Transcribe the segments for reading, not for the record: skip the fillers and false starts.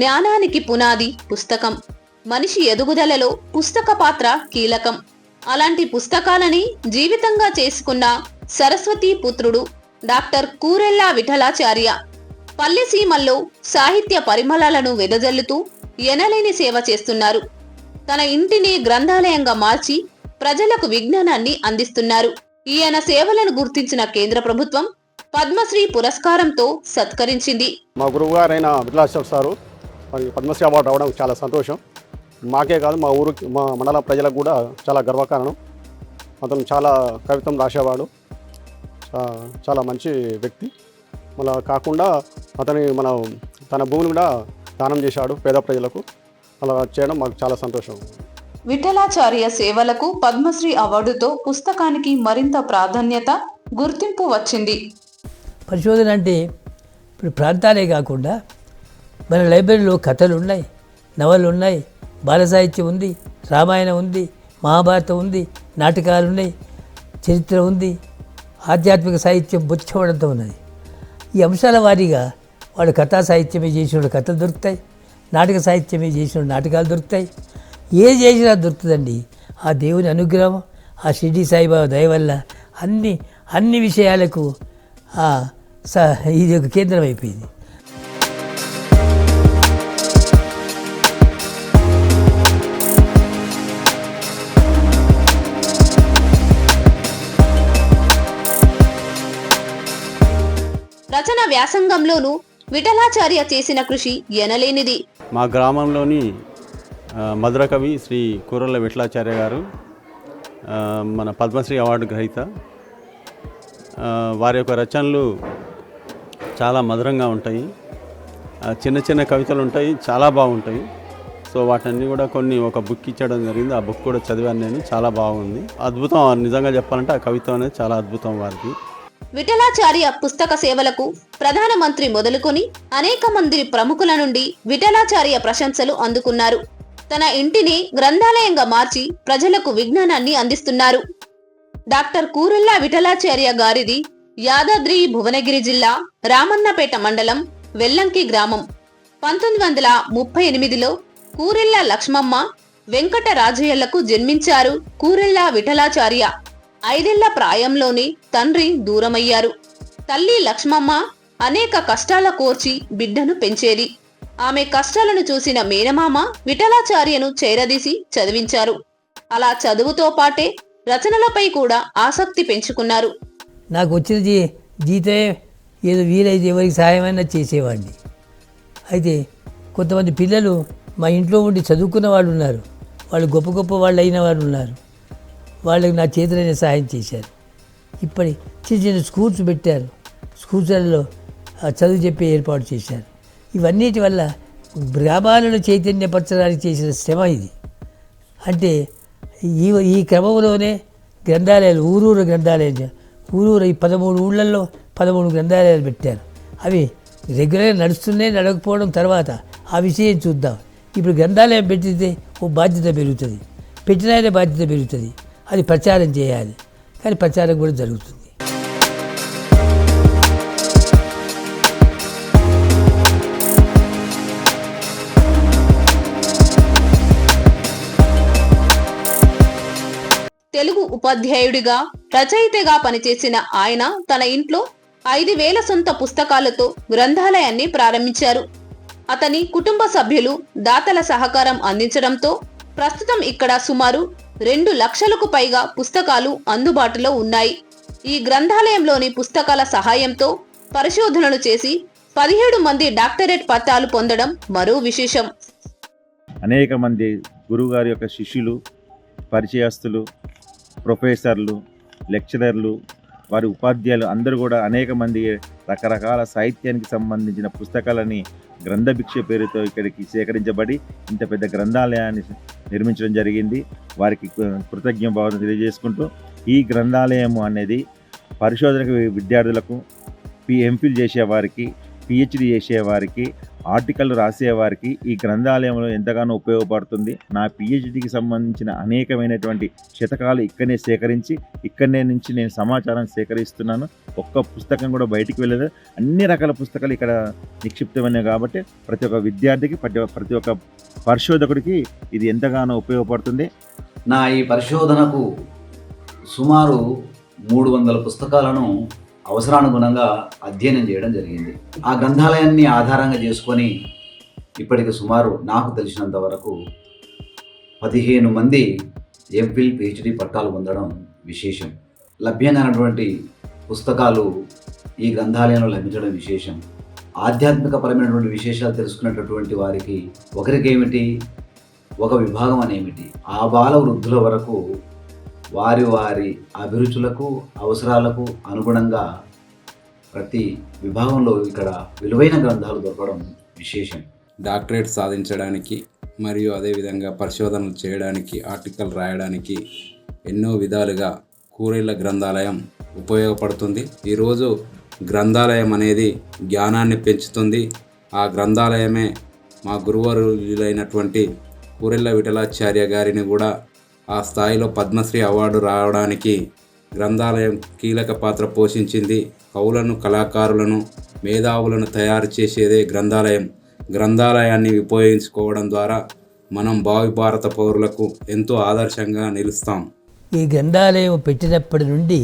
జ్ఞానానికి పునాది పుస్తకం. మనిషి ఎదుగుదలలో పుస్తక పాత్ర కీలకం. అలాంటి పుస్తకాలని జీవితంగా చేసుకున్న సరస్వతీ పుత్రుడు డాక్టర్ కూరెళ్ల విఠలాచార్య. పల్లెసీమల్లో సాహిత్య పరిమళాలను వెదజల్లుతూ ఎనలేని సేవ చేస్తున్నారు. తన ఇంటిని గ్రంథాలయంగా మార్చి ప్రజలకు విజ్ఞానాన్ని అందిస్తున్నారు. ఈయన సేవలను గుర్తించిన కేంద్ర ప్రభుత్వం పద్మశ్రీ పురస్కారంతో సత్కరించింది. మా గురువు గారైన విఠలాచార్య సారు పద్మశ్రీ అవార్డు రావడం చాలా సంతోషం. మాకే కాదు, మా ఊరికి, మా మండల ప్రజలకు కూడా చాలా గర్వకారణం. అతను చాలా కవిత్వం రాసేవాడు, చాలా మంచి వ్యక్తి. మళ్ళా కాకుండా తన భూమిని కూడా దానం చేశాడు పేద ప్రజలకు. అలా చేయడం మాకు చాలా సంతోషం. విఠలాచార్య సేవలకు పద్మశ్రీ అవార్డుతో పుస్తకానికి మరింత ప్రాధాన్యత, గుర్తింపు వచ్చింది. పరిశోధన అంటే ఇప్పుడు ప్రాంతాలే కాకుండా మన లైబ్రరీలో కథలు ఉన్నాయి, నవలు ఉన్నాయి, బాల సాహిత్యం ఉంది, రామాయణం ఉంది, మహాభారతం ఉంది, నాటకాలు ఉన్నాయి, చరిత్ర ఉంది, ఆధ్యాత్మిక సాహిత్యం బొచ్చవడంతో ఉన్నది. ఈ అంశాల వారీగా వాడు కథా సాహిత్యమే చేసిన కథలు దొరుకుతాయి, నాటక సాహిత్యమే చేసిన నాటకాలు దొరుకుతాయి. ఏది చేసినా దొరుకుతుందండి. ఆ దేవుని అనుగ్రహం, ఆ షిర్డీ సాయిబాబా దయ వల్ల అన్ని విషయాలకు ఇది ఒక కేంద్రం అయిపోయింది. రచన వ్యాసంగంలోనూ విఠలాచార్య చేసిన కృషి ఎనలేనిది. మా గ్రామంలోని మధుర కవి శ్రీ కూరెళ్ల విఠలాచార్య గారు మన పద్మశ్రీ అవార్డు గ్రహీత. వారి యొక్క రచనలు చాలా మధురంగా ఉంటాయి. చిన్న చిన్న కవితలు ఉంటాయి, చాలా బాగుంటాయి. సో వాటన్నీ కూడా కొన్ని ఒక బుక్ ఇచ్చడం జరిగింది. ఆ బుక్ కూడా చదివాను నేను, చాలా బాగుంది. అద్భుతం, నిజంగా చెప్పాలంటే ఆ కవిత్వం అనేది చాలా అద్భుతం వారికి. విఠలాచార్య పుస్తక సేవలకు ప్రధానమంత్రి మొదలుకొని అనేక మంది ప్రముఖుల నుండి విఠలాచార్య ప్రశంసలు అందుకున్నారు. తన ఇంటిని గ్రంథాలయంగా మార్చి ప్రజలకు విజ్ఞానాన్ని అందిస్తున్నారు. డాక్టర్ కూరెళ్ల విఠలాచార్య గారిది యాదాద్రి భువనగిరి జిల్లా రామన్నపేట మండలం వెల్లంకి గ్రామం. 1938లో కూరెళ్ల లక్ష్మమ్మ వెంకట రాజయ్యలకు జన్మించారు కూరెళ్ల విఠలాచార్య. 5 ఏళ్ల ప్రాయంలోనే తండ్రి దూరమయ్యారు. తల్లి లక్ష్మమ్మ అనేక కష్టాల కోర్చి బిడ్డను పెంచేది. ఆమె కష్టాలను చూసిన మేనమామ విఠలాచార్యను చేరదీసి చదివించారు. అలా చదువుతో పాటే రచనలపై కూడా ఆసక్తి పెంచుకున్నారు. నాకు వచ్చిన జీతే ఏదో వీలైతే ఎవరికి సహాయమైనా చేసేవాడిని. అయితే కొంతమంది పిల్లలు మా ఇంట్లో ఉండి చదువుకున్న వాళ్ళు ఉన్నారు, వాళ్ళు గొప్ప గొప్ప వాళ్ళు అయిన వాళ్ళు ఉన్నారు. వాళ్ళకి నా చేతులైన సహాయం చేశారు. ఇప్పటి చిన్న చిన్న స్కూల్స్ పెట్టారు, స్కూల్స్లలో చదువు చెప్పే ఏర్పాటు చేశారు. ఇవన్నిటి వల్ల గ్రామాలను చైతన్యపరచడానికి చేసిన శ్రమ ఇది. అంటే ఈ క్రమంలోనే గ్రంథాలయాలు, ఊరూరు గ్రంథాలయాలు, ఊరూరు ఈ 13 ఊళ్ళల్లో 13 గ్రంథాలయాలు పెట్టారు. అవి రెగ్యులర్గా నడకపోవడం తర్వాత ఆ విషయం చూద్దాం. ఇప్పుడు గ్రంథాలయం పెట్టితే ఓ బాధ్యత పెరుగుతుంది, పెట్టిన బాధ్యత పెరుగుతుంది. అది ప్రచారం చేయాలి, కానీ ప్రచారం కూడా జరుగుతుంది. తెలుగు ఉపాధ్యాయుడిగా, రచయితగా పనిచేసిన ఆయన తన ఇంట్లో 5,000 సొంత పుస్తకాలతో గ్రంథాలయాన్ని ప్రారంభించారు. అతని కుటుంబ సభ్యులు దాతల సహకారం అందించడంతో ప్రస్తుతం ఇక్కడ సుమారు 2 లక్షలకు పైగా పుస్తకాలు అందుబాటులో ఉన్నాయి. ఈ గ్రంథాలయంలోని పుస్తకాల సహాయంతో పరిశోధనలు చేసి 17 మంది డాక్టరేట్ పట్టాలు పొందడం మరో విశేషం. అనేక మంది గురువుగారి యొక్క శిష్యులు, పరిచయస్తులు, ప్రొఫెసర్లు, లెక్చరర్లు, వారి ఉపాధ్యాయులు అందరూ కూడా అనేక మంది రకరకాల సాహిత్యానికి సంబంధించిన పుస్తకాలని గ్రంథభిక్ష పేరుతో ఇక్కడికి సేకరించబడి ఇంత పెద్ద గ్రంథాలయాన్ని నిర్మించడం జరిగింది. వారికి కృతజ్ఞభావం తెలియజేసుకుంటూ, ఈ గ్రంథాలయం అనేది పరిశోధన విద్యార్థులకు, ఎంఫిల్ చేసే వారికి, పిహెచ్డి చేసేవారికి, ఆర్టికల్ రాసేవారికి ఈ గ్రంథాలయంలో ఎంతగానో ఉపయోగపడుతుంది. నా పిహెచ్డికి సంబంధించిన అనేకమైనటువంటి శతకాలు ఇక్కడనే సేకరించి ఇక్కడనే నుంచి నేను సమాచారం సేకరిస్తున్నాను. ఒక్క పుస్తకం కూడా బయటికి వెళ్ళదు. అన్ని రకాల పుస్తకాలు ఇక్కడ నిక్షిప్తమైనవి కాబట్టి ప్రతి ఒక్క విద్యార్థికి ప్రతి ఒక్క పరిశోధకుడికి ఇది ఎంతగానో ఉపయోగపడుతుంది. నా ఈ పరిశోధనకు సుమారు 300 పుస్తకాలను అవసరానుగుణంగా అధ్యయనం చేయడం జరిగింది. ఆ గ్రంథాలయాన్ని ఆధారంగా చేసుకొని ఇప్పటికి సుమారు నాకు తెలిసినంత వరకు 15 మంది ఎంఫిల్ పిహెచ్డి పట్టాలు పొందడం విశేషం. లభ్యంగానటువంటి పుస్తకాలు ఈ గ్రంథాలయంలో లభించడం విశేషం. ఆధ్యాత్మిక పరమైనటువంటి విశేషాలు తెలుసుకునేటటువంటి వారికి ఒకరికేమిటి, ఒక విభాగం అనేమిటి, ఆ బాల వృద్ధుల వరకు వారి వారి అభిరుచులకు అవసరాలకు అనుగుణంగా ప్రతి విభాగంలో ఇక్కడ విలువైన గ్రంథాలు దొరకడం విశేషం. డాక్టరేట్ సాధించడానికి మరియు అదేవిధంగా పరిశోధనలు చేయడానికి, ఆర్టికల్ రాయడానికి ఎన్నో విధాలుగా కూరెళ్ళ గ్రంథాలయం ఉపయోగపడుతుంది. ఈరోజు గ్రంథాలయం అనేది జ్ఞానాన్ని పెంచుతుంది. ఆ గ్రంథాలయమే మా గురువరులైనటువంటి కూరెళ్ళ విఠలాచార్య గారిని కూడా ఆ స్థాయిలో పద్మశ్రీ అవార్డు రావడానికి గ్రంథాలయం కీలక పాత్ర పోషించింది. కవులను, కళాకారులను, మేధావులను తయారు చేసేదే గ్రంథాలయం. గ్రంథాలయాన్ని ఉపయోగించుకోవడం ద్వారా మనం భావి భారత పౌరులకు ఎంతో ఆదర్శంగా నిలుస్తాం. ఈ గ్రంథాలయం పెట్టినప్పటి నుండి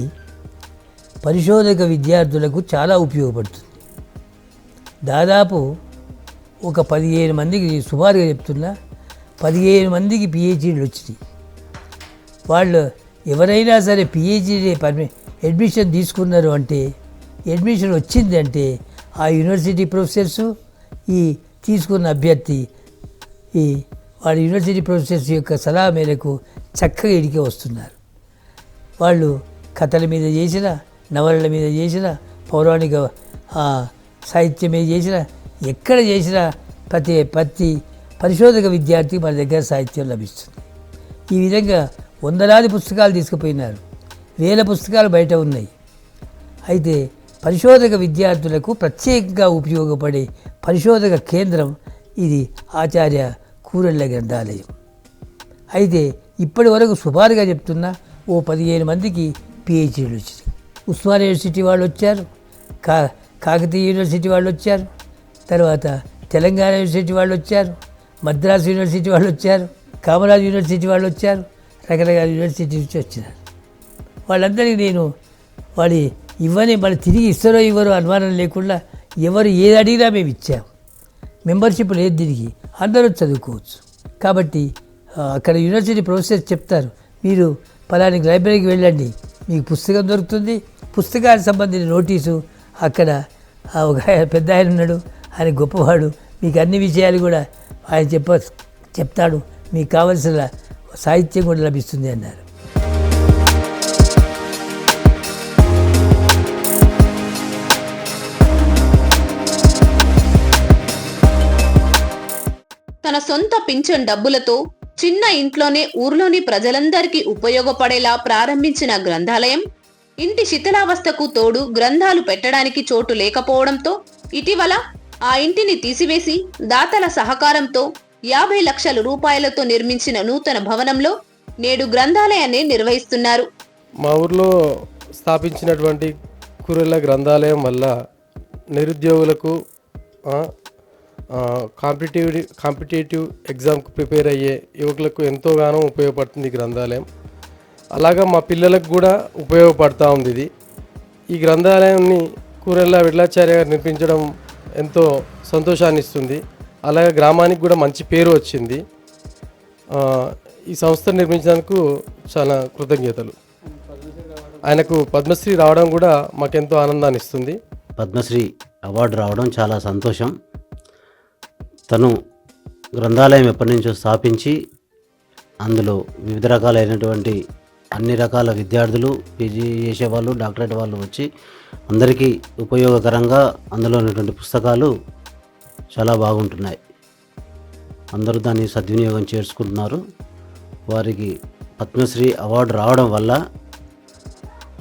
పరిశోధక విద్యార్థులకు చాలా ఉపయోగపడుతుంది. దాదాపు ఒక 15 మందికి, సుమారుగా చెప్తున్నా 15 మందికి పిహెచ్డీలు వచ్చినాయి. వాళ్ళు ఎవరైనా సరే పిహెచ్డీ అడ్మిషన్ తీసుకున్నారు అంటే, అడ్మిషన్ వచ్చిందంటే ఆ యూనివర్సిటీ ప్రొఫెసర్సు, ఈ తీసుకున్న అభ్యర్థి, ఈ వాళ్ళ యూనివర్సిటీ ప్రొఫెసర్స్ యొక్క సలహా మేరకు చక్కగా ఇడికే వస్తున్నారు. వాళ్ళు కథల మీద చేసిన, నవలల మీద చేసిన, పౌరాణిక సాహిత్యం మీద చేసిన, ఎక్కడ చేసినా ప్రతి పరిశోధక విద్యార్థి మన దగ్గర సాహిత్యం లభిస్తుంది. ఈ విధంగా వందలాది పుస్తకాలు తీసుకుపోయినారు, వేల పుస్తకాలు బయట ఉన్నాయి. అయితే పరిశోధక విద్యార్థులకు ప్రత్యేకంగా ఉపయోగపడే పరిశోధక కేంద్రం ఇది ఆచార్య కూరెళ్ళ గ్రంథాలయం. అయితే ఇప్పటి వరకు సుమారుగా చెప్తున్నా ఓ 15 మందికి పిహెచ్డీలు వచ్చినాయి. ఉస్మానియా యూనివర్సిటీ వాళ్ళు వచ్చారు, కాకతీయ యూనివర్సిటీ వాళ్ళు వచ్చారు, తర్వాత తెలంగాణ యూనివర్సిటీ వాళ్ళు వచ్చారు, మద్రాసు యూనివర్సిటీ వాళ్ళు వచ్చారు, కామరాజ్ యూనివర్సిటీ వాళ్ళు వచ్చారు, రకరకాల యూనివర్సిటీ నుంచి వచ్చినారు. వాళ్ళందరికీ నేను వాడి ఇవ్వని మళ్ళీ తిరిగి ఇస్తారో ఇవ్వరో అనుమానం లేకుండా ఎవరు ఏది అడిగినా మేము ఇచ్చాము. మెంబర్షిప్ లేదు దీనికి, అందరూ చదువుకోవచ్చు. కాబట్టి అక్కడ యూనివర్సిటీ ప్రొఫెసర్స్ చెప్తారు, మీరు పలానికి లైబ్రరీకి వెళ్ళండి, మీకు పుస్తకం దొరుకుతుంది, పుస్తకానికి సంబంధించిన నోటీసు అక్కడ ఒక పెద్ద ఆయన ఉన్నాడు, ఆయన గొప్పవాడు, మీకు అన్ని విషయాలు కూడా ఆయన చెప్తాడు, మీకు కావలసిన సాహిత్యం కూడా లభిస్తుంది అన్నారు. తన సొంత పింఛన్ డబ్బులతో చిన్న ఇంట్లోనే ఊర్లోని ప్రజలందరికీ ఉపయోగపడేలా ప్రారంభించిన గ్రంథాలయం ఇంటి శిథిలావస్థకు తోడు గ్రంథాలు పెట్టడానికి చోటు లేకపోవడంతో ఇటీవల ఆ ఇంటిని తీసివేసి దాతల సహకారంతో 50 లక్షల రూపాయలతో నిర్మించిన నూతన భవనంలో నేడు గ్రంథాలయాన్ని నిర్వహిస్తున్నారు. మా ఊర్లో స్థాపించినటువంటి కూరెళ్ళ గ్రంథాలయం వల్ల నిరుద్యోగులకు కాంపిటేటివ్ ఎగ్జామ్కి ప్రిపేర్ అయ్యే యువకులకు ఎంతోగానో ఉపయోగపడుతుంది గ్రంథాలయం. అలాగా మా పిల్లలకు కూడా ఉపయోగపడుతూ ఉంది ఇది. ఈ గ్రంథాలయాన్ని కూరెళ్ళ విఠలాచార్య గారు నిర్మించడం ఎంతో సంతోషాన్ని ఇస్తుంది. అలాగే గ్రామానికి కూడా మంచి పేరు వచ్చింది. ఈ సంస్థ నిర్మించినందుకు చాలా కృతజ్ఞతలు. ఆయనకు పద్మశ్రీ రావడం కూడా మాకెంతో ఆనందాన్ని ఇస్తుంది. పద్మశ్రీ అవార్డు రావడం చాలా సంతోషం. తను గ్రంథాలయం ఎప్పటి నుంచో స్థాపించి అందులో వివిధ రకాలైనటువంటి అన్ని రకాల విద్యార్థులు, పీజీ చేసేవాళ్ళు, డాక్టరేట్ వాళ్ళు వచ్చి అందరికీ ఉపయోగకరంగా అందులో ఉన్నటువంటి పుస్తకాలు చాలా బాగుంటున్నాయి. అందరూ దాన్ని సద్వినియోగం చేసుకుంటున్నారు. వారికి పద్మశ్రీ అవార్డు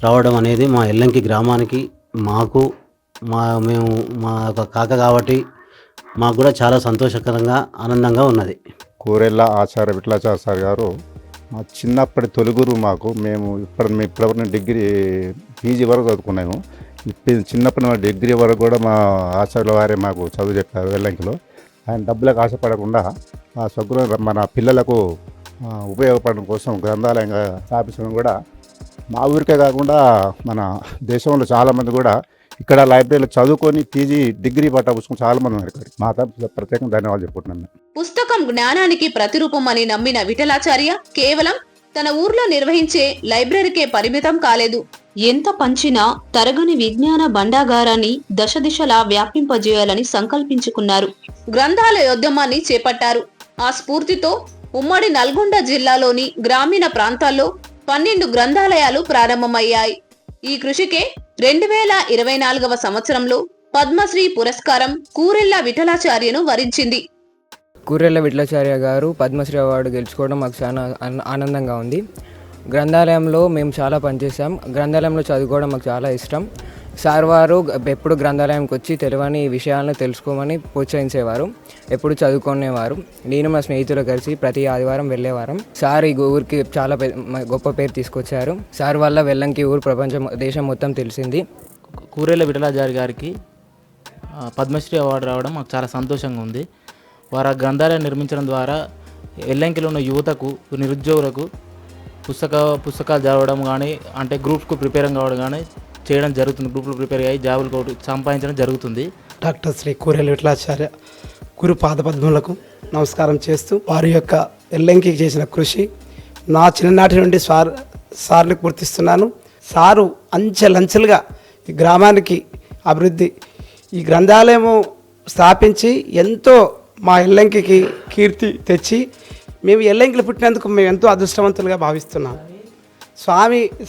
రావడం అనేది మా ఎల్లంకి గ్రామానికి, మాకు, మేము మా యొక్క కాక కాబట్టి మాకు కూడా చాలా సంతోషకరంగా ఆనందంగా ఉన్నది. కూరెళ్ళ ఆచార్య విఠలాచార్య సార్ గారు మా చిన్నప్పటి తొలుగురు మాకు. మేము ఇప్పటివరకు డిగ్రీ పీజీ వరకు చదువుకున్నాము. చిన్నప్పటి మా డిగ్రీ వరకు కూడా మా ఆచార్యుల వారే మాకు చదువు చెప్పారు వెల్లంకిలో. ఆయన డబ్బులకు ఆశపడకుండా ఆ స్వగృహం మన పిల్లలకు ఉపయోగపడడం కోసం గ్రంథాలయంగా స్థాపించడం కూడా మా ఊరికే కాకుండా మన దేశంలో చాలామంది కూడా ఇక్కడ లైబ్రరీలో చదువుకొని పీజీ డిగ్రీ పట్టా పుచ్చుకుని చాలామంది ఉన్నారు. ఇక్కడ మా తరఫున ప్రత్యేకంగా ధన్యవాదాలు చెప్పుకుంటున్నాను. పుస్తకం జ్ఞానానికి ప్రతిరూపం అని నమ్మిన విఠలాచార్య కేవలం తన ఊర్లో నిర్వహించే లైబ్రరీకే పరిమితం కాలేదు. ఎంత పంచినా తరగని విజ్ఞాన భండాగారాన్ని దశ దిశలా వ్యాపింపజేయాలని సంకల్పించుకున్నారు. గ్రంథాలయోద్యమాన్ని చేపట్టారు. ఆ స్ఫూర్తితో ఉమ్మడి నల్గొండ జిల్లాలోని గ్రామీణ ప్రాంతాల్లో 12 గ్రంథాలయాలు ప్రారంభమయ్యాయి. ఈ కృషికే 2024వ సంవత్సరంలో పద్మశ్రీ పురస్కారం కూరెళ్ల విఠలాచార్యను వరించింది. కూరెళ్ల విఠలాచార్య గారు పద్మశ్రీ అవార్డు గెలుచుకోవడం మాకు చాలా ఆనందంగా ఉంది. గ్రంథాలయంలో మేము చాలా పనిచేసాం. గ్రంథాలయంలో చదువుకోవడం మాకు చాలా ఇష్టం. సార్ వారు ఎప్పుడు గ్రంథాలయంకి వచ్చి తెలియని విషయాలను తెలుసుకోమని ప్రోత్సహించేవారు. ఎప్పుడు చదువుకునేవారు. నేను మా స్నేహితులు కలిసి ప్రతి ఆదివారం వెళ్ళేవారం. సార్ ఈ ఊరికి చాలా గొప్ప పేరు తీసుకొచ్చారు. సార్ వల్ల వెల్లంకి ఊరు దేశం మొత్తం తెలిసింది. కూరెళ్ల విఠలాచార్య గారికి పద్మశ్రీ అవార్డు రావడం మాకు చాలా సంతోషంగా ఉంది. వారు ఆ గ్రంథాలయం నిర్మించడం ద్వారా వెల్లంకిలో ఉన్న యువతకు, నిరుద్యోగులకు పుస్తకాలు చదవడం కానీ, అంటే గ్రూప్స్కు ప్రిపేర్ కావడం కానీ చేయడం జరుగుతుంది. గ్రూప్లో ప్రిపేర్ అయ్యి జాబులు సంపాదించడం జరుగుతుంది. డాక్టర్ శ్రీ కూరెళ్ల విఠలాచార్య గురు పాదపద్మలకు నమస్కారం చేస్తూ వారి యొక్క వెల్లంకి చేసిన కృషి నా చిన్ననాటి నుండి సార్ని గుర్తిస్తున్నాను. సారు అంచెలంచెలుగా ఈ గ్రామానికి అభివృద్ధి, ఈ గ్రంథాలయము స్థాపించి ఎంతో మా ఎల్లంకి కీర్తి తెచ్చి మేము ఎల్లంకిలో పుట్టినందుకు మేము ఎంతో అదృష్టవంతులుగా భావిస్తున్నాం.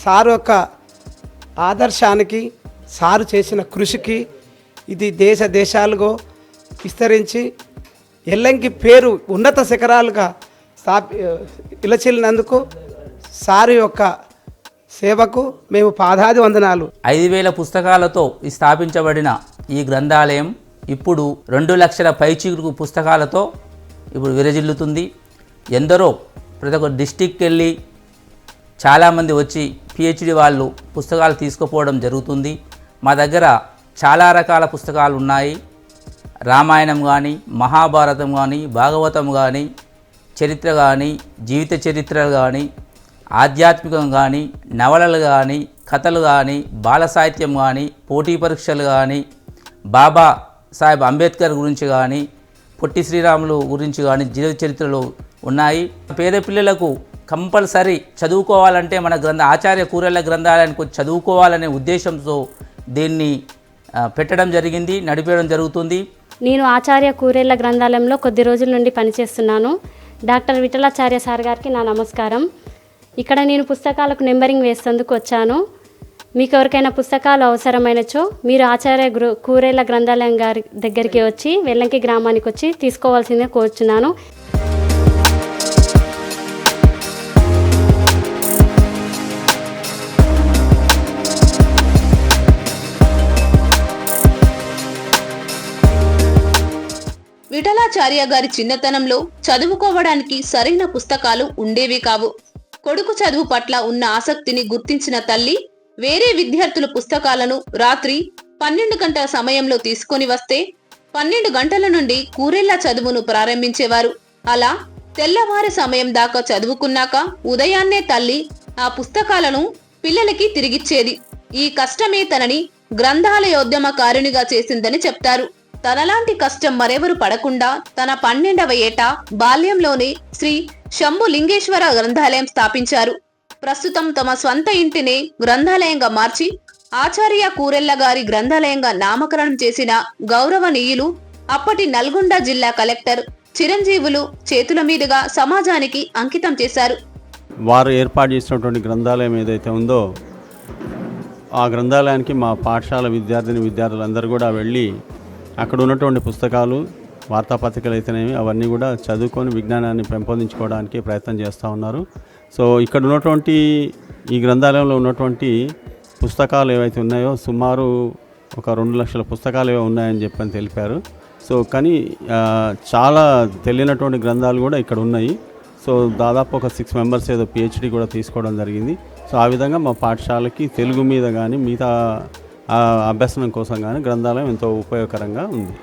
సారు యొక్క ఆదర్శానికి, సారు చేసిన కృషికి ఇది దేశాలుగా విస్తరించి ఎల్లంకి పేరు ఉన్నత శిఖరాలుగా ఇలచిల్లినందుకు సారు యొక్క సేవకు మేము పాదాది వందనాలు. 5,000 పుస్తకాలతో స్థాపించబడిన ఈ గ్రంథాలయం ఇప్పుడు 2 లక్షల పైచిలుకు పుస్తకాలతో ఇప్పుడు విరజిల్లుతుంది. ఎందరో ప్రతి ఒక్క డిస్టిక్కి వెళ్ళి చాలామంది వచ్చి పిహెచ్డి వాళ్ళు పుస్తకాలు తీసుకుపోవడం జరుగుతుంది. మా దగ్గర చాలా రకాల పుస్తకాలు ఉన్నాయి. రామాయణం కానీ, మహాభారతం కానీ, భాగవతం కానీ, చరిత్ర కానీ, జీవిత చరిత్రలు కానీ, ఆధ్యాత్మికం కానీ, నవలలు కానీ, కథలు కానీ, బాల సాహిత్యం కానీ, పోటీ పరీక్షలు కానీ, బాబా సాహెబ్ అంబేద్కర్ గురించి కానీ, పొట్టి శ్రీరాములు గురించి కానీ జీవిత చరిత్రలు ఉన్నాయి. పేద పిల్లలకు కంపల్సరీ చదువుకోవాలంటే మన ఆచార్య కూరెళ్ల గ్రంథాలయానికి చదువుకోవాలనే ఉద్దేశంతో దీన్ని పెట్టడం జరిగింది, నడిపేయడం జరుగుతుంది. నేను ఆచార్య కూరెళ్ల గ్రంథాలయంలో కొద్ది రోజుల నుండి పనిచేస్తున్నాను. డాక్టర్ విఠలాచార్య సార్ గారికి నా నమస్కారం. ఇక్కడ నేను పుస్తకాలకు నెంబరింగ్ వేసేందుకు వచ్చాను. మీకు ఎవరికైనా పుస్తకాలు అవసరమైనచో మీరు ఆచార్య కూరెళ్ల గ్రంథాలయం గారి దగ్గరికి వచ్చి వెల్లంకి గ్రామానికి వచ్చి తీసుకోవాల్సిందే కోరుచున్నాను. విఠలాచార్య గారి చిన్నతనంలో చదువుకోవడానికి సరైన పుస్తకాలు ఉండేవి కావు. కొడుకు చదువు పట్ల ఉన్న ఆసక్తిని గుర్తించిన తల్లి వేరే విద్యార్థుల పుస్తకాలను రాత్రి 12 గంటల సమయంలో తీసుకొని వస్తే 12 గంటల నుండి కూరెళ్ల చదువును ప్రారంభించేవారు. అలా తెల్లవారి సమయం దాకా చదువుకున్నాక ఉదయాన్నే తల్లి ఆ పుస్తకాలను పిల్లలకి తిరిగిచ్చేది. ఈ కష్టమే తనని గ్రంథాలయోద్యమకారునిగా చేసిందని చెప్తారు. తనలాంటి కష్టం మరెవరు పడకుండా తన 12వ ఏట బాల్యంలోనే శ్రీ శంభు లింగేశ్వర గ్రంథాలయం స్థాపించారు. ప్రస్తుతం తమ స్వంత ఇంటిని గ్రంథాలయంగా మార్చి ఆచార్య కూరెళ్ల గారి గ్రంథాలయంగా నామకరణం చేసిన గౌరవనీయులు అప్పటి నల్గొండ జిల్లా కలెక్టర్ చిరంజీవులు చేతుల మీదుగా సమాజానికి అంకితం చేశారు. వారు ఏర్పాటు చేసినటువంటి గ్రంథాలయం ఏదైతే ఉందో ఆ గ్రంథాలయానికి మా పాఠశాల విద్యార్థులందరూ కూడా వెళ్ళి అక్కడ ఉన్నటువంటి పుస్తకాలు, వార్తాపత్రికలు అయితేనేవి అవన్నీ కూడా చదువుకొని విజ్ఞానాన్ని పెంపొందించుకోవడానికి ప్రయత్నం చేస్తూ ఉన్నారు. సో ఇక్కడ ఉన్నటువంటి ఈ గ్రంథాలయంలో ఉన్నటువంటి పుస్తకాలు ఏవైతే ఉన్నాయో సుమారు ఒక 2 లక్షల పుస్తకాలు ఉన్నాయని చెప్పని తెలిపారు. సో కానీ చాలా తెలియనటువంటి గ్రంథాలు కూడా ఇక్కడ ఉన్నాయి. సో దాదాపు ఒక 6 మెంబర్స్ ఏదో PhD కూడా తీసుకోవడం జరిగింది. సో ఆ విధంగా మా పాఠశాలకి తెలుగు మీద కానీ మిగతా అభ్యసనం కోసం కానీ గ్రంథాలయం ఎంతో ఉపయోగకరంగా ఉంది.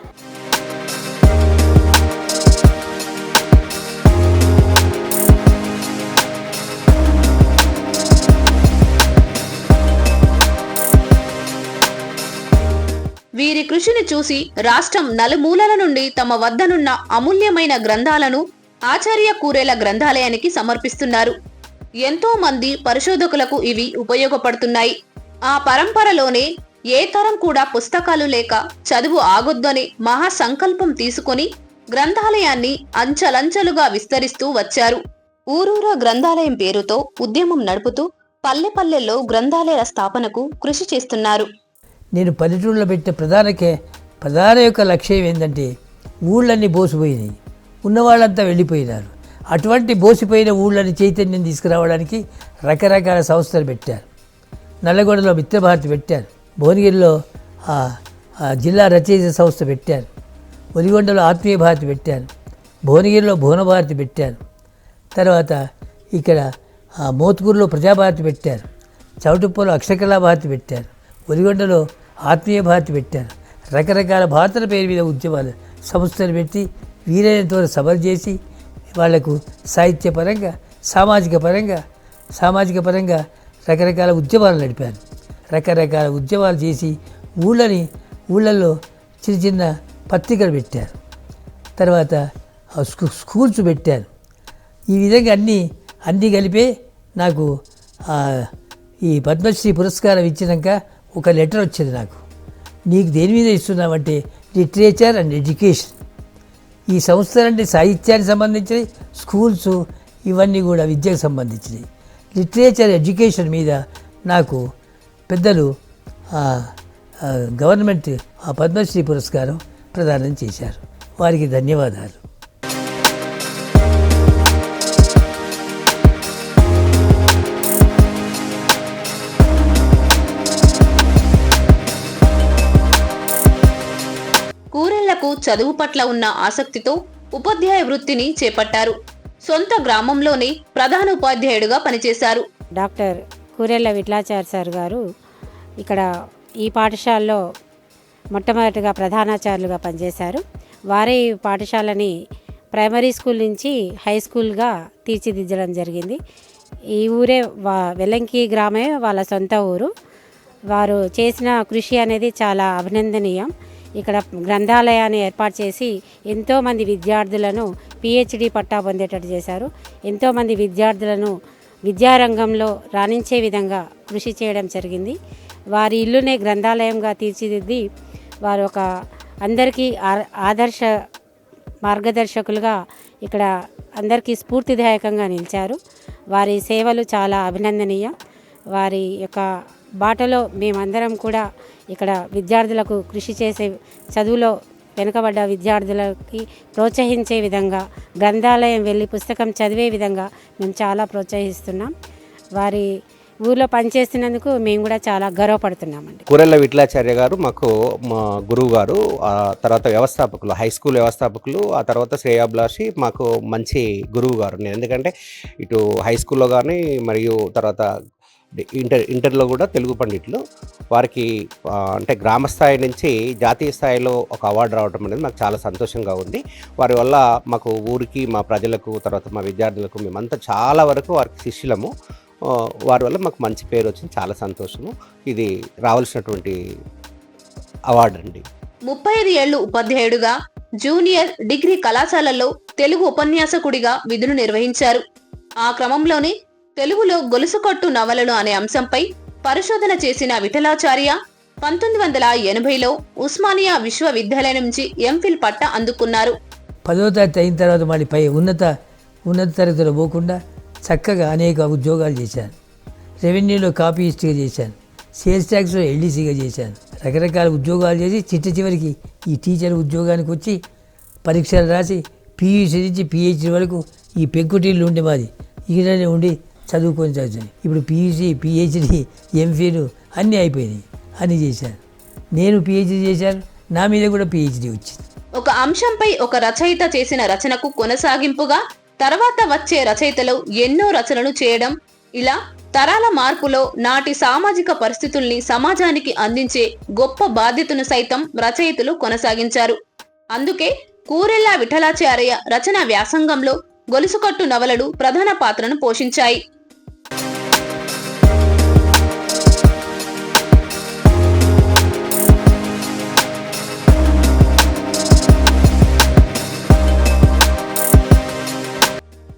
వీరి కృషిని చూసి రాష్ట్రం నలుమూలల నుండి తమ వద్దనున్న అమూల్యమైన గ్రంథాలను ఆచార్య కూరేల గ్రంథాలయానికి సమర్పిస్తున్నారు. ఎంతో మంది పరిశోధకులకు ఇవి ఉపయోగపడుతున్నాయి. ఆ పరంపరలోనే ఏ తరం కూడా పుస్తకాలు లేక చదువు ఆగొద్దని మహా సంకల్పం తీసుకొని గ్రంథాలయాన్ని అంచలంచలుగా విస్తరిస్తూ వచ్చారు. ఊరూరా గ్రంథాలయం పేరుతో ఉద్యమం నడుపుతూ పల్లె పల్లెల్లో గ్రంథాలయాల స్థాపనకు కృషి చేస్తున్నారు. నేను పల్లెటూరులో పెట్టే ప్రధాన యొక్క లక్ష్యం ఏంటంటే ఊళ్ళన్నీ బోసిపోయినాయి, ఉన్నవాళ్ళంతా వెళ్ళిపోయినారు. అటువంటి బోసిపోయిన ఊళ్ళని చైతన్యం తీసుకురావడానికి రకరకాల సంస్థలు పెట్టారు. నల్లగొండలో మిత్రభారతి పెట్టారు, భువనగిరిలో జిల్లా రచయిత సంస్థ పెట్టారు, ఒలిగొండలో ఆత్మీయ భారతి పెట్టారు, భువనగిరిలో భువనభారతి పెట్టారు, తర్వాత ఇక్కడ మోత్కూరులో ప్రజాభారతి పెట్టారు, చౌటుప్పలో అక్షరకళా భారతి పెట్టారు, ఒలిగొండలో ఆత్మీయ భారతి పెట్టారు. రకరకాల భారతుల పేరు మీద ఉద్యమాలు సంస్థలు పెట్టి వీలైనంత సభలు చేసి వాళ్లకు సాహిత్యపరంగా సామాజిక పరంగా రకరకాల ఉద్యమాలు నడిపారు. రకరకాల ఉద్యమాలు చేసి ఊళ్ళల్లో చిన్న చిన్న పత్రికలు పెట్టారు, తర్వాత స్కూల్స్ పెట్టారు. ఈ విధంగా అన్నీ కలిపే నాకు ఈ పద్మశ్రీ పురస్కారం ఇచ్చినాక ఒక లెటర్ వచ్చింది నాకు. నీకు దేని మీద ఇస్తున్నామంటే లిటరేచర్ అండ్ ఎడ్యుకేషన్. ఈ సంస్థలంటే సాహిత్యానికి సంబంధించినవి, స్కూల్స్ ఇవన్నీ కూడా విద్యకు సంబంధించినవి. లిటరేచర్ ఎడ్యుకేషన్ మీద నాకు పెద్దలు గవర్నమెంట్ పద్మశ్రీ పురస్కారం ప్రదానం చేశారు. వారికి ధన్యవాదాలు. కూరెళ్లకు చదువు పట్ల ఉన్న ఆసక్తితో ఉపాధ్యాయ వృత్తిని చేపట్టారు. సొంత గ్రామంలోనే ప్రధాన ఉపాధ్యాయుడిగా పనిచేశారు. డాక్టర్ కూరెళ్ల విఠలాచార్య సార్ గారు ఇక్కడ ఈ పాఠశాలలో మొట్టమొదటిగా ప్రధానాచార్యులుగా పనిచేశారు. వారే ఈ పాఠశాలని ప్రైమరీ స్కూల్ నుంచి హై స్కూల్గా తీర్చిదిద్దడం జరిగింది. ఈ ఊరే వెల్లంకి గ్రామే వాళ్ళ సొంత ఊరు. వారు చేసిన కృషి అనేది చాలా అభినందనీయం. ఇక్కడ గ్రంథాలయాన్ని ఏర్పాటు చేసి ఎంతోమంది విద్యార్థులను PhD పట్టా పొందేటట్టు చేశారు. ఎంతోమంది విద్యార్థులను విద్యారంగంలో రాణించే విధంగా కృషి చేయడం జరిగింది. వారి ఇల్లునే గ్రంథాలయంగా తీర్చిదిద్ది వారు ఒక అందరికీ ఆదర్శ మార్గదర్శకులుగా ఇక్కడ అందరికీ స్ఫూర్తిదాయకంగా నిలిచారు. వారి సేవలు చాలా అభినందనీయం. వారి యొక్క బాటలో మేమందరం కూడా ఇక్కడ విద్యార్థులకు కృషి చేసే, చదువులో వెనుకబడ్డ విద్యార్థులకి ప్రోత్సహించే విధంగా, గ్రంథాలయం వెళ్ళి పుస్తకం చదివే విధంగా మేము చాలా ప్రోత్సహిస్తున్నాం. వారి ఊర్లో పనిచేస్తున్నందుకు మేము కూడా చాలా గర్వపడుతున్నామండి. కూరెళ్ల విఠలాచార్య గారు మాకు మా గురువు గారు, ఆ తర్వాత వ్యవస్థాపకులు, హై స్కూల్ వ్యవస్థాపకులు, ఆ తర్వాత శ్రేయాభిలాషి మాకు మంచి గురువు గారు. నేను ఎందుకంటే ఇటు హై స్కూల్లో కానీ మరియు తర్వాత ఇంటర్లో కూడా తెలుగు పండితులు. వారికి అంటే గ్రామ స్థాయి నుంచి జాతీయ స్థాయిలో ఒక అవార్డు రావడం అనేది నాకు చాలా సంతోషంగా ఉంది. వారి వల్ల మాకు ఊరికి, మా ప్రజలకు, తర్వాత మా విద్యార్థులకు మేమంతా చాలా వరకు వారికి శిష్యులము. వారి వల్ల మాకు మంచి పేరు వచ్చింది, చాలా సంతోషము. ఇది రావాల్సినటువంటి అవార్డు అండి. 35 ఏళ్లు ఉపాధ్యాయుడిగా జూనియర్, డిగ్రీ కళాశాలల్లో తెలుగు ఉపన్యాసకుడిగా విధులు నిర్వహించారు. ఆ క్రమంలోనే తెలుగులో గొలుసుకట్టు నవలలు అనే అంశంపై పరిశోధన చేసిన విఠలాచార్య 1980లో ఉస్మానియా విశ్వవిద్యాలయం నుంచి ఎంఫిల్ పట్టా అందుకున్నారు. 10వ తరగతి అయిన తర్వాత మళ్ళీ ఉన్నత తరగతిలో పోకుండా చక్కగా అనేక ఉద్యోగాలు చేశాను. రెవెన్యూలో కాపీయిస్ట్గా చేశాను, సేల్స్ ట్యాక్స్లో LDCగా చేశాను. రకరకాల ఉద్యోగాలు చేసి చివరికి ఈ టీచర్ ఉద్యోగానికి వచ్చి పరీక్షలు రాసి PUC నుంచి PhD వరకు ఈ పెంకుటీళ్ళు ఉండే మాది ఇక్కడనే ఉండి చదువుకొని చదువుతాను. ఇప్పుడు PUC, PhD, MPhil అన్నీ అయిపోయినాయి, అన్నీ చేశాను. నేను పిహెచ్డి చేశాను, నా మీద కూడా పిహెచ్డి వచ్చింది. ఒక అంశంపై ఒక రచయిత చేసిన రచనకు కొనసాగింపుగా తర్వాత వచ్చే రచయితలు ఎన్నో రచనలు చేయడం, ఇలా తరాల మార్పులో నాటి సామాజిక పరిస్థితుల్ని సమాజానికి అందించే గొప్ప బాధ్యతను సైతం రచయితలు కొనసాగించారు. అందుకే కూరెళ్ల విఠలాచార్య రచన వ్యాసంగంలో గొలుసుకట్టు నవలలు ప్రధాన పాత్రను పోషించాయి.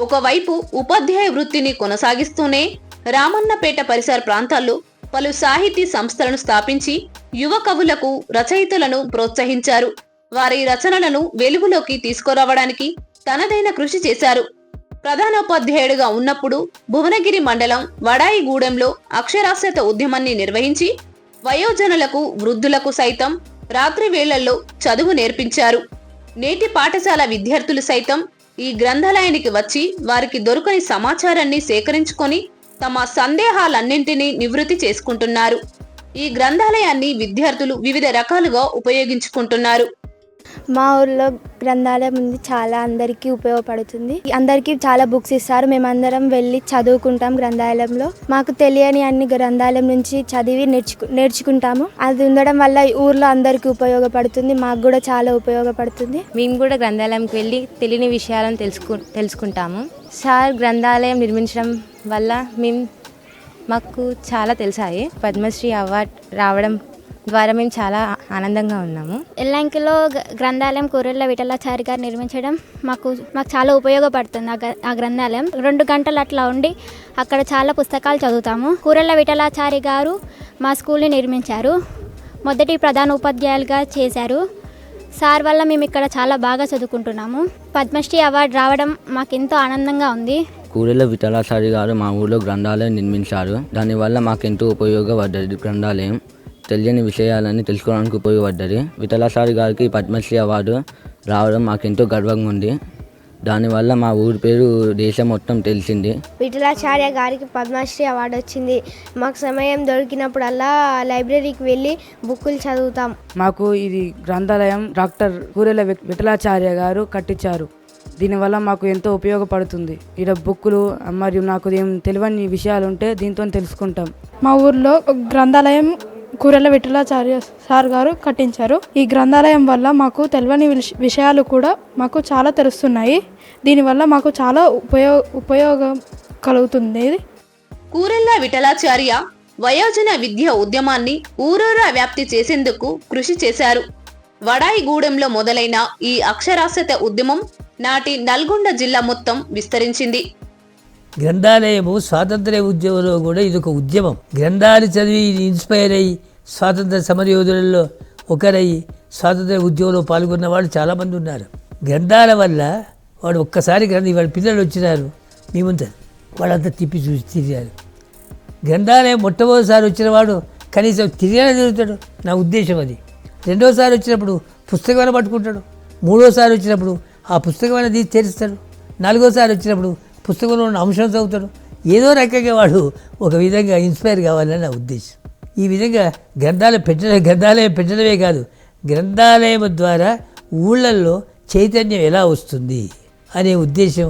ఒకవైపు ఉపాధ్యాయ వృత్తిని కొనసాగిస్తూనే రామన్నపేట పరిసర ప్రాంతాల్లో పలు సాహితీ సంస్థలను స్థాపించి యువ కవులకు, రచయితలను ప్రోత్సహించారు. వారి రచనలను వెలుగులోకి తీసుకురావడానికి తనదైన కృషి చేశారు. ప్రధానోపాధ్యాయుడిగా ఉన్నప్పుడు భువనగిరి మండలం వడాయిగూడెంలో అక్షరాస్యత ఉద్యమాన్ని నిర్వహించి వయోజనులకు, వృద్ధులకు సైతం రాత్రి వేళల్లో చదువు నేర్పించారు. నేటి పాఠశాల విద్యార్థులు సైతం ఈ గ్రంథాలయానికి వచ్చి వారికి దొరకని సమాచారాన్ని సేకరించుకొని తమ సందేహాలన్నింటినీ నివృత్తి చేసుకుంటున్నారు. ఈ గ్రంథాలయాన్ని విద్యార్థులు వివిధ రకాలుగా ఉపయోగించుకుంటున్నారు. మా ఊర్లో గ్రంథాలయం ఉంది, చాలా అందరికీ ఉపయోగపడుతుంది. అందరికీ చాలా బుక్స్ ఇస్తారు, మేమందరం వెళ్ళి చదువుకుంటాం గ్రంథాలయంలో. మాకు తెలియని అన్ని గ్రంథాలయం నుంచి చదివి నేర్చుకుంటాము. అది ఉండడం వల్ల ఊర్లో అందరికీ ఉపయోగపడుతుంది, మాకు కూడా చాలా ఉపయోగపడుతుంది. మేము కూడా గ్రంథాలయంకి వెళ్ళి తెలియని విషయాలను తెలుసుకుంటాము. సార్ గ్రంథాలయం నిర్మించడం వల్ల మాకు చాలా తెలిసాయి. పద్మశ్రీ అవార్డు రావడం ద్వారా మేము చాలా ఆనందంగా ఉన్నాము. ఎల్లంకిలో గ్రంథాలయం కూరెళ్ల విఠలాచారి గారు నిర్మించడం మాకు చాలా ఉపయోగపడుతుంది. ఆ గ్రంథాలయం 2 గంటలు అట్లా ఉండి అక్కడ చాలా పుస్తకాలు చదువుతాము. కూరెళ్ల విఠలాచారి గారు మా స్కూల్ని నిర్మించారు, మొదటి ప్రధాన ఉపాధ్యాయులుగా చేశారు. సార్ వల్ల మేము ఇక్కడ చాలా బాగా చదువుకుంటున్నాము. పద్మశ్రీ అవార్డు రావడం మాకు ఎంతో ఆనందంగా ఉంది. కూరెళ్ల విఠలాచారి గారు మా ఊళ్ళో గ్రంథాలయం నిర్మించారు. దానివల్ల మాకెంతో ఉపయోగపడ్డది. గ్రంథాలయం తెలియని విషయాలని తెలుసుకోవడానికి ఉపయోగపడ్డది. విఠలాచారి గారికి పద్మశ్రీ అవార్డు రావడం మాకెంతో గర్వంగా ఉంది. దానివల్ల మా ఊరి పేరు దేశం మొత్తం తెలిసింది. విఠలాచార్య గారికి పద్మశ్రీ అవార్డు వచ్చింది. మాకు సమయం దొరికినప్పుడల్లా లైబ్రరీకి వెళ్ళి బుక్కులు చదువుతాం. మాకు ఇది గ్రంథాలయం డాక్టర్ కూరెళ్ల విఠలాచార్య గారు కట్టించారు. దీనివల్ల మాకు ఎంతో ఉపయోగపడుతుంది. ఇక్కడ బుక్కులు మరియు నాకు ఏం తెలియని విషయాలు ఉంటే దీంతో తెలుసుకుంటాం. మా ఊర్లో గ్రంథాలయం కూరెళ్ల విఠలాచార్య సార్ గారు కట్టించారు. ఈ గ్రంథాలయం వల్ల మాకు తెలియని విషయాలు కూడా మాకు చాలా తెలుస్తున్నాయి. దీనివల్ల మాకు చాలా ఉపయోగం కలుగుతుంది. కూరెళ్ల విఠలాచార్య వయోజన విద్య ఉద్యమాన్ని ఊరూరా వ్యాప్తి చేసేందుకు కృషి చేశారు. వడాయిగూడెంలో మొదలైన ఈ అక్షరాస్యత ఉద్యమం నాటి నల్గొండ జిల్లా మొత్తం విస్తరించింది. గ్రంథాలయము స్వాతంత్ర్య ఉద్యమంలో కూడా ఇదొక ఉద్యమం. గ్రంథాలు చదివి ఇన్స్పైర్ అయ్యి స్వాతంత్ర సమరయోధులలో ఒకరయ్యి స్వాతంత్ర ఉద్యమంలో పాల్గొన్న వాళ్ళు చాలామంది ఉన్నారు. గ్రంథాల వల్ల వాడు ఒక్కసారి వాళ్ళ పిల్లలు వచ్చినారు మీ ముందు, వాళ్ళంతా తిప్పి చూసి తిరిగారు. గ్రంథాలయం మొట్టమొదటిసారి వచ్చిన వాడు కనీసం తిరిగానే తిరుగుతాడు, నా ఉద్దేశం అది. రెండోసారి వచ్చినప్పుడు పుస్తకమైన పట్టుకుంటాడు, మూడోసారి వచ్చినప్పుడు ఆ పుస్తకమైన తీసి తెరుస్తాడు, నాలుగోసారి వచ్చినప్పుడు పుస్తకంలో ఉన్న అంశం చదువుతాడు. ఏదో రకంగా వాడు ఒక విధంగా ఇన్స్పైర్ కావాలని నా ఉద్దేశం. ఈ విధంగా గ్రంథాలయం పెట్టడమే కాదు, గ్రంథాలయం ద్వారా ఊళ్ళల్లో చైతన్యం ఎలా వస్తుంది అనే ఉద్దేశం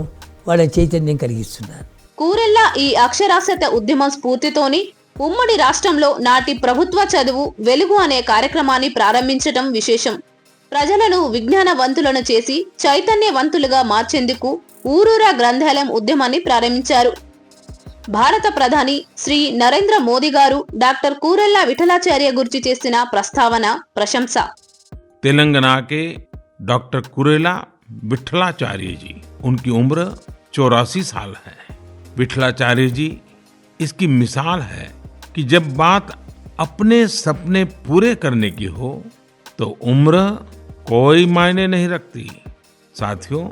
వాళ్ళ చైతన్యం కలిగిస్తున్నారు. కూరెళ్ల ఈ అక్షరాస్యత ఉద్యమం స్ఫూర్తితోని ఉమ్మడి రాష్ట్రంలో నాటి ప్రభుత్వ చదువు వెలుగు అనే కార్యక్రమాన్ని ప్రారంభించడం విశేషం. ప్రజలను విజ్ఞానవంతులను చేసి చైతన్యవంతులుగా మార్చేందుకు ఊరూరా గ్రంథాలయం ఉద్యమాన్ని ప్రారంభించారు. భారత ప్రధాని శ్రీ నరేంద్ర మోదీ గారు డాక్టర్ కూరెళ్ల విఠలాచార్య గురించి చేసిన ప్రస్తావన ప్రశంస. तेलंगाना के डॉक्टर कुरेला विठलाचार्य जी, उनकी उम्र 84 साल है. विठलाचार्य जी इसकी मिसाल है कि जब बात अपने सपने पूरे करने की हो तो उम्र कोई मायने नहीं रखती. साथियों,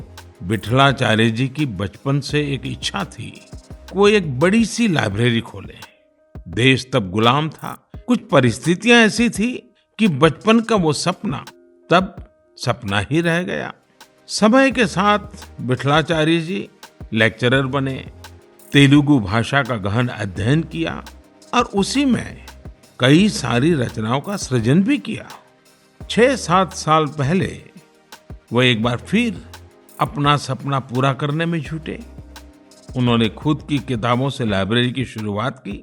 विठलाचार्य जी की बचपन से एक इच्छा थी वो एक बड़ी सी लाइब्रेरी खोले. देश तब गुलाम था. कुछ परिस्थितियां ऐसी थी कि बचपन का वो सपना तब सपना ही रह गया. समय के साथ विठलाचार्य जी लेक्चरर बने, तेलुगु भाषा का गहन अध्ययन किया और उसी में कई सारी रचनाओं का सृजन भी किया। 6-7 साल पहले वो एक बार फिर अपना सपना पूरा करने में जुटे। उन्होंने खुद की किताबों से लाइब्रेरी की शुरुआत की,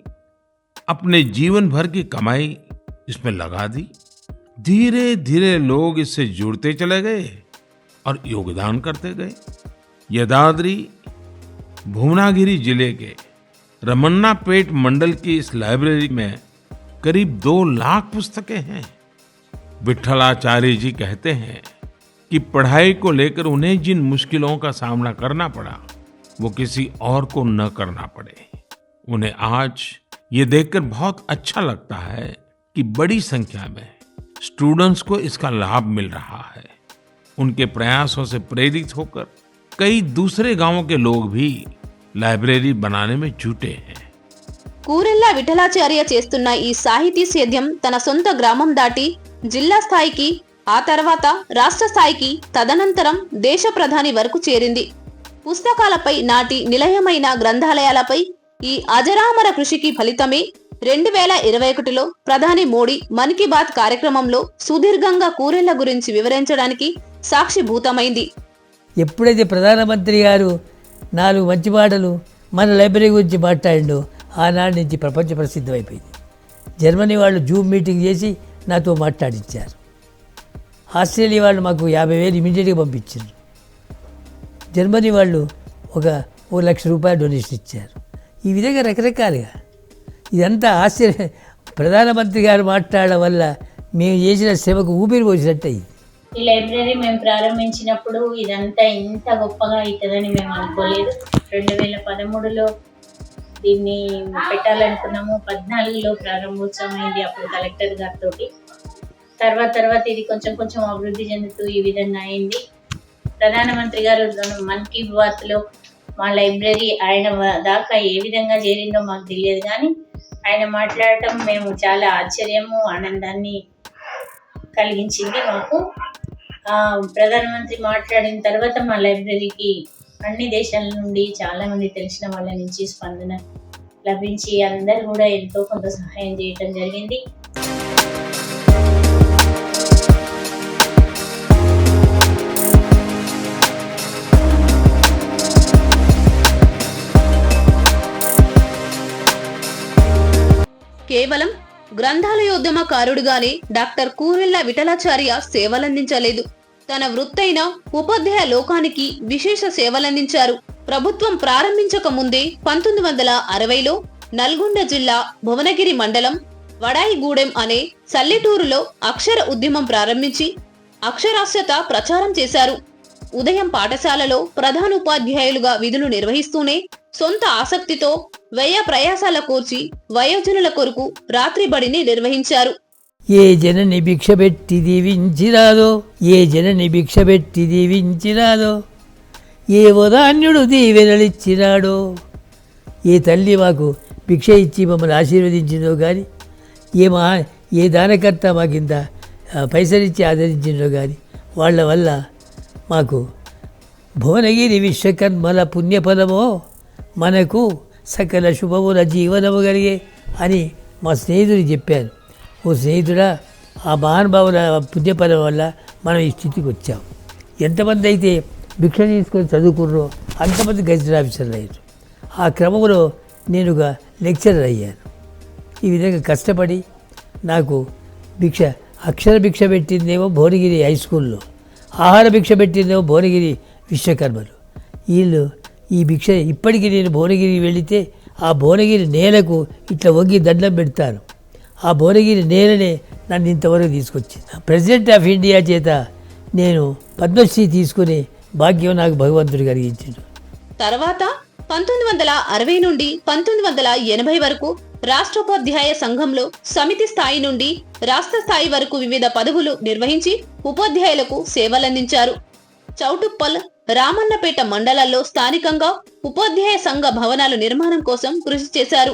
अपने जीवन भर की कमाई इसमें लगा दी। धीरे धीरे लोग इससे जुड़ते चले गए और योगदान करते गए। यदाद्री भुवनागिरी जिले के रमन्नापेट मंडल की इस लाइब्रेरी में करीब 2 लाख पुस्तकें हैं। विट्ठलाचार्य जी कहते हैं कि पढ़ाई को लेकर उन्हें जिन मुश्किलों का सामना करना पड़ा वो किसी और को न करना पड़े। उन्हें आज ये देखकर बहुत अच्छा लगता है कि बड़ी संख्या में स्टूडेंट्स को इसका लाभ मिल रहा है। उनके प्रयासों से प्रेरित होकर कई दूसरे गांवों के लोग भी लाइब्रेरी बनाने में जुटे हैं। కూరెళ్ల విఠలాచార్య చేస్తున్న ఈ సాహితీ సేద్యం తన సొంత గ్రామం దాటి జిల్లా స్థాయికి, ఆ తర్వాత రాష్ట్ర స్థాయికి, తదనంతరం దేశ ప్రధాని వరకు చేరింది. పుస్తకాలపై నాటి నిలయమైన గ్రంథాలయాలపై ఈ అజరామర కృషికి ఫలితమే 2021లో ప్రధాని మోడీ మన్ కీ బాత్ కార్యక్రమంలో సుదీర్ఘంగా కూరెళ్ల గురించి వివరించడానికి సాక్షిభూతమైంది. ఎప్పుడైతే ప్రధానమంత్రి గారు 4 మంచి మాటలు మన లైబ్రరీ గురించి మాట్లాడిండో ఆనాటి నుంచి ప్రపంచ ప్రసిద్ధమైపోయింది. జర్మనీ వాళ్ళు జూమ్ మీటింగ్ చేసి నాతో మాట్లాడించారు. ఆస్ట్రేలియా వాళ్ళు మాకు 50,000 ఇమీడియట్గా పంపించారు. జర్మనీ వాళ్ళు ఒక ₹1,00,000 డొనేషన్ ఇచ్చారు. ఈ విధంగా రకరకాలుగా ఇదంతా ఆశ్చర్య. ప్రధానమంత్రి గారు మాట్లాడడం వల్ల మేము చేసిన సేవకు ఊపిరి పోసినట్టు అయింది. ఈ లైబ్రరీ మేము ప్రారంభించినప్పుడు ఇదంతా ఇంత గొప్పగా అవుతుందని మేము అనుకోలేదు. 2013లో దీన్ని పెట్టాలనుకున్నాము. 14లో ప్రారంభోత్సవం అయింది అప్పుడు కలెక్టర్ గారితో. తర్వాత ఇది కొంచెం అభివృద్ధి చెందుతూ ఈ విధంగా అయింది. ప్రధానమంత్రి గారు మన్ కీ బాత్లో మా లైబ్రరీ ఆయన దాకా ఏ విధంగా చేరిందో మాకు తెలియదు, కానీ ఆయన మాట్లాడటం మేము చాలా ఆశ్చర్యము, ఆనందాన్ని కలిగించింది మాకు. ప్రధానమంత్రి మాట్లాడిన తర్వాత మా లైబ్రరీకి అన్ని దేశాల నుండి చాలా మంది తెలిసిన వాళ్ళ నుంచి స్పందన లభించి అందరూ కూడా ఎంతో కొంత సహాయం చేయటం జరిగింది. కేవలం గ్రంథాలయోద్యమకారుడుగానే డాక్టర్ కూరెళ్ల విఠలాచార్య సేవలందించలేదు. తన వృత్తైన ఉపాధ్యాయ లోకానికి విశేష సేవలందించారు. ప్రభుత్వం ప్రారంభించక ముందే 1960లో నల్గొండ జిల్లా భువనగిరి మండలం వడాయిగూడెం అనే సల్లెటూరులో అక్షర ఉద్యమం ప్రారంభించి అక్షరాస్యత ప్రచారం చేశారు. ఉదయం పాఠశాలలో ప్రధానోపాధ్యాయులుగా విధులు నిర్వహిస్తూనే సొంత ఆసక్తితో వ్యయ ప్రయాసాల కూర్చి వయోజనుల కొరకు రాత్రి బడిని నిర్వహించారు. ఏ జనని భిక్ష పెట్టి దీవించిరాదో, ఏ జనని భిక్ష పెట్టి దీవించిరాదో, ఏ వదాన్యుడు దీవెనలిచ్చినాడో, ఏ తల్లి మాకు భిక్ష ఇచ్చి మమ్మల్ని ఆశీర్వదించిందో కానీ, ఏ దానకర్త మాకింత పైసలిచ్చి ఆదరించిందో కానీ వాళ్ళ వల్ల మాకు భువనగిరి విశ్వకర్మల పుణ్యఫలమో మనకు సకల శుభముల జీవనము కలిగే అని మా స్నేహితుడికి చెప్పాను. ఓ స్నేహితుడా, ఆ మహానుభావుల పుణ్యఫలం వల్ల మనం ఈ స్థితికి వచ్చాం. ఎంతమంది అయితే భిక్ష తీసుకొని చదువుకున్నారో అంతమంది గెజిటెడ్ ఆఫీసర్లు అయ్యారు. ఆ క్రమంలో నేను ఒక లెక్చరర్ అయ్యాను. ఈ విధంగా కష్టపడి నాకు అక్షర భిక్ష పెట్టిందేమో భువనగిరి హై స్కూల్లో, ఆహార భిక్ష పెట్టిందేమో భువనగిరి విశ్వకర్మలు. వీళ్ళు ఈ భిక్ష ఇప్పటికీ నేను భువనగిరి వెళితే ఆ భువనగిరి నేలకు ఇట్లా వంగి దండం పెడతాను. ఆ భువనగిరి నేలనే నన్ను ఇంతవరకు తీసుకొచ్చింది. ప్రెసిడెంట్ ఆఫ్ ఇండియా చేత నేను పద్మశ్రీ తీసుకునే భాగ్యం నాకు భగవంతుడు కలిగించాడు. తర్వాత 1960 నుండి 1980 వరకు రాష్ట్రోపాధ్యాయ సంఘంలో సమితి స్థాయి నుండి రాష్ట్ర స్థాయి వరకు వివిధ పదవులు నిర్వహించి ఉపాధ్యాయులకు సేవలందించారు. చౌటుప్పల్, రామన్నపేట మండలాల్లో స్థానికంగా ఉపాధ్యాయ సంఘ భవనాలు నిర్మాణం కోసం కృషి చేశారు.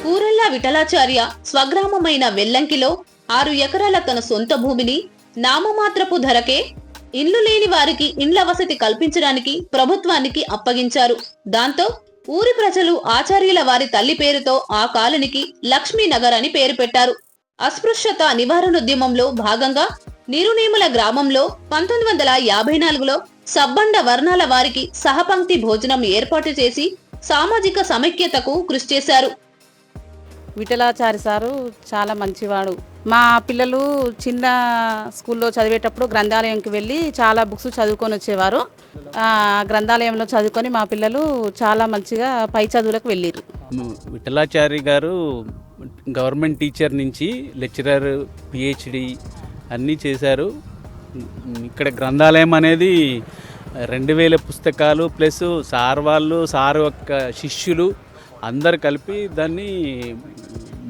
కూరెళ్ల విఠలాచార్య స్వగ్రామమైన వెల్లంకిలో 6 ఎకరాల తన సొంత భూమిని నామమాత్రపు ధరకే ఇల్లు లేని వారికి ఇండ్ల వసతి కల్పించడానికి ప్రభుత్వానికి అప్పగించారు. దాంతో ఊరి ప్రజలు ఆచార్యుల వారి తల్లి పేరుతో ఆ కాలనికి లక్ష్మీనగర్ అని పేరు పెట్టారు. అస్పృశ్యత నివారణోద్యమంలో భాగంగా నీరునేముల గ్రామంలో 1954లో సబ్బండ వర్ణాల వారికి సహపంక్తి భోజనం ఏర్పాటు చేసి సామాజిక సమైక్యతకు కృషి చేశారు. విఠలాచారి సారు చాలా మంచివాడు. మా పిల్లలు చిన్న స్కూల్లో చదివేటప్పుడు గ్రంథాలయంకి వెళ్ళి చాలా బుక్స్ చదువుకొని వచ్చేవారు. గ్రంథాలయంలో చదువుకొని మా పిల్లలు చాలా మంచిగా పై చదువులకు వెళ్ళారు. విఠలాచారి గారు గవర్నమెంట్ టీచర్ నుంచి లెక్చరర్, పిహెచ్డి అన్నీ చేశారు. ఇక్కడ గ్రంథాలయం అనేది 2000 పుస్తకాలు ప్లస్ సార్ యొక్క శిష్యులు అందరు కలిపి దాన్ని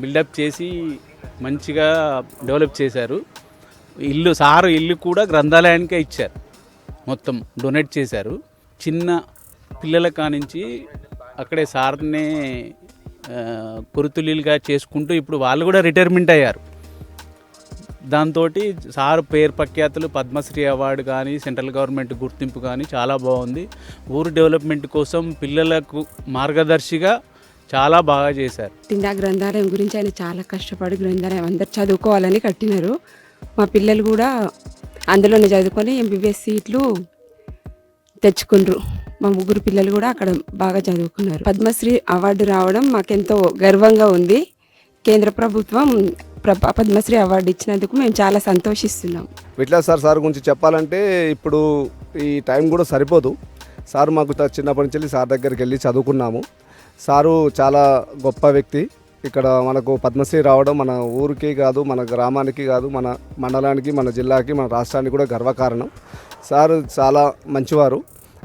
బిల్డప్ చేసి మంచిగా డెవలప్ చేశారు. ఇల్లు కూడా గ్రంథాలయానికే ఇచ్చారు, మొత్తం డొనేట్ చేశారు. చిన్న పిల్లల కానించి అక్కడే సార్నే కొరుతులీలుగా చేసుకుంటూ ఇప్పుడు వాళ్ళు కూడా రిటైర్మెంట్ అయ్యారు. దాంతో సార్ పేరు ప్రఖ్యాతులు పద్మశ్రీ అవార్డు కానీ సెంట్రల్ గవర్నమెంట్ గుర్తింపు కానీ చాలా బాగుంది. ఊరు డెవలప్మెంట్ కోసం పిల్లలకు మార్గదర్శిగా చాలా బాగా చేశారు. తిండా గ్రంథాలయం గురించి ఆయన చాలా కష్టపడి గ్రంథాలయం అందరు చదువుకోవాలని కట్టినారు. మా పిల్లలు కూడా అందులోనే చదువుకొని ఎంబీబీఎస్ సీట్లు తెచ్చుకున్నారు. మా 3 పిల్లలు కూడా అక్కడ బాగా చదువుకున్నారు. పద్మశ్రీ అవార్డు రావడం మాకెంతో గర్వంగా ఉంది. కేంద్ర ప్రభుత్వం పద్మశ్రీ అవార్డు ఇచ్చినందుకు మేము చాలా సంతోషిస్తున్నాం. విఠలా సార్ గురించి చెప్పాలంటే ఇప్పుడు ఈ టైం కూడా సరిపోదు. సార్ మాకు చిన్నప్పటి నుంచి సార్ దగ్గరికి వెళ్ళి చదువుకున్నాము. సారు చాలా గొప్ప వ్యక్తి. ఇక్కడ మనకు పద్మశ్రీ రావడం మన ఊరికి కాదు, మన గ్రామానికి కాదు, మన మండలానికి, మన జిల్లాకి, మన రాష్ట్రానికి కూడా గర్వకారణం. సార్ చాలా మంచివారు.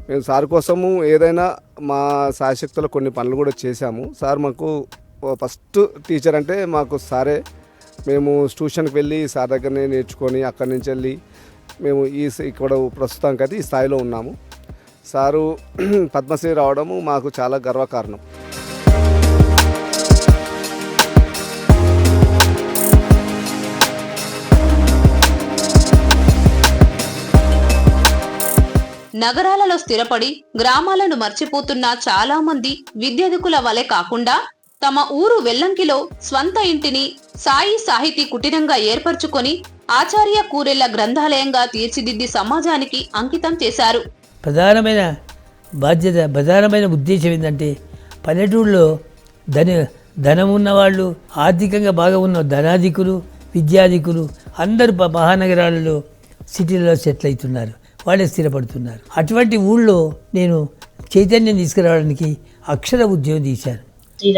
మేము సార్ కోసము ఏదైనా మా శాయశక్తులు కొన్ని పనులు కూడా చేశాము. సార్ మాకు ఫస్ట్ టీచర్ అంటే మాకు సారే. మేము ట్యూషన్కి వెళ్ళి సార్ దగ్గరనే నేర్చుకొని అక్కడి నుంచి వెళ్ళి మేము ఇక్కడ ప్రస్తుతానికి అయితే ఈ స్థాయిలో ఉన్నాము. సారు పద్మశ్రీ రావడము మాకు చాలా గర్వకారణం. నగరాలలో స్థిరపడి గ్రామాలను మర్చిపోతున్న చాలా మంది విద్యాధికుల వలె కాకుండా తమ ఊరు వెల్లంకిలో స్వంత ఇంటిని సాయి సాహితీ కుటీరంగా ఏర్పరచుకొని ఆచార్య కూరెళ్ల గ్రంథాలయంగా తీర్చిదిద్ది సమాజానికి అంకితం చేశారు. ప్రధానమైన ఉద్దేశం ఏంటంటే పల్లెటూళ్ళలో ధనం ఉన్నవాళ్ళు, ఆర్థికంగా బాగా ఉన్న ధనాధికులు, విద్యాధికులు అందరూ మహానగరాలలో సిటీలలో సెటిల్ అవుతున్నారు, వాళ్ళే స్థిరపడుతున్నారు. అటువంటి ఊళ్ళో నేను చైతన్యం తీసుకురావడానికి అక్షర ఉద్యోగం తీశాను.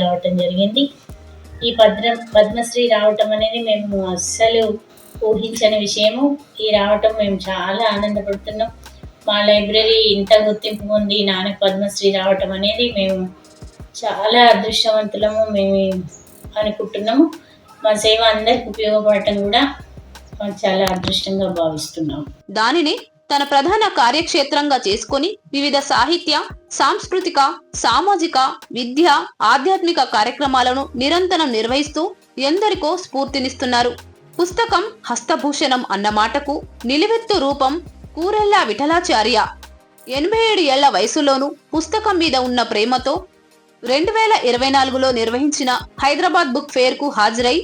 రావటం జరిగింది. ఈ పద్మశ్రీ రావటం అనేది మేము అస్సలు ఊహించని విషయము. ఈ రావటం మేము చాలా ఆనందపడుతున్నాం. మా లైబ్రరీ ఇంత గుర్తింపు పొంది నాన్నకు పద్మశ్రీ రావటం అనేది మేము చాలా అదృష్టవంతులము మేము అనుకుంటున్నాము. మా సేవ అందరికి ఉపయోగపడటం కూడా చాలా అదృష్టంగా భావిస్తున్నాము. దానిని తన ప్రధాన కార్యక్షేత్రంగా చేసుకుని వివిధ సాహిత్య, సాంస్కృతిక, సామాజిక, విద్య, ఆధ్యాత్మిక కార్యక్రమాలను నిరంతరం నిర్వహిస్తూ ఎందరికో స్ఫూర్తినిస్తున్నారు. పుస్తకం హస్తభూషణం అన్న మాటకు నిలువెత్తు రూపం కూరెళ్ల విఠలాచార్య. 87 ఏళ్ల వయసులోనూ పుస్తకం మీద ఉన్న ప్రేమతో 2024లో నిర్వహించిన హైదరాబాద్ బుక్ ఫేర్ కు హాజరై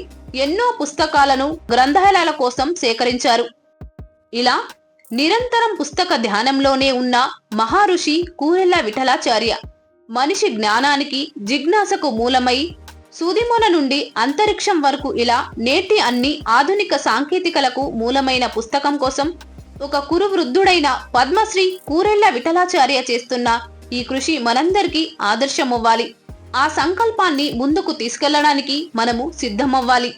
ఎన్నో పుస్తకాలను గ్రంథాలయాల కోసం సేకరించారు. ఇలా నిరంతరం పుస్తక ధ్యానంలోనే ఉన్న మహారుషి కూరెళ్ల విఠలాచార్య మనిషి జ్ఞానానికి, జిజ్ఞాసకు మూలమై సూదిమొన నుండి అంతరిక్షం వరకు ఇలా నేటి అన్ని ఆధునిక సాంకేతికలకు మూలమైన పుస్తకం కోసం ఒక కురువృద్ధుడైన పద్మశ్రీ కూరెళ్ల విఠలాచార్య చేస్తున్న ఈ కృషి మనందరికీ ఆదర్శమవ్వాలి. ఆ సంకల్పాన్ని ముందుకు తీసుకెళ్లడానికి మనము సిద్ధమవ్వాలి.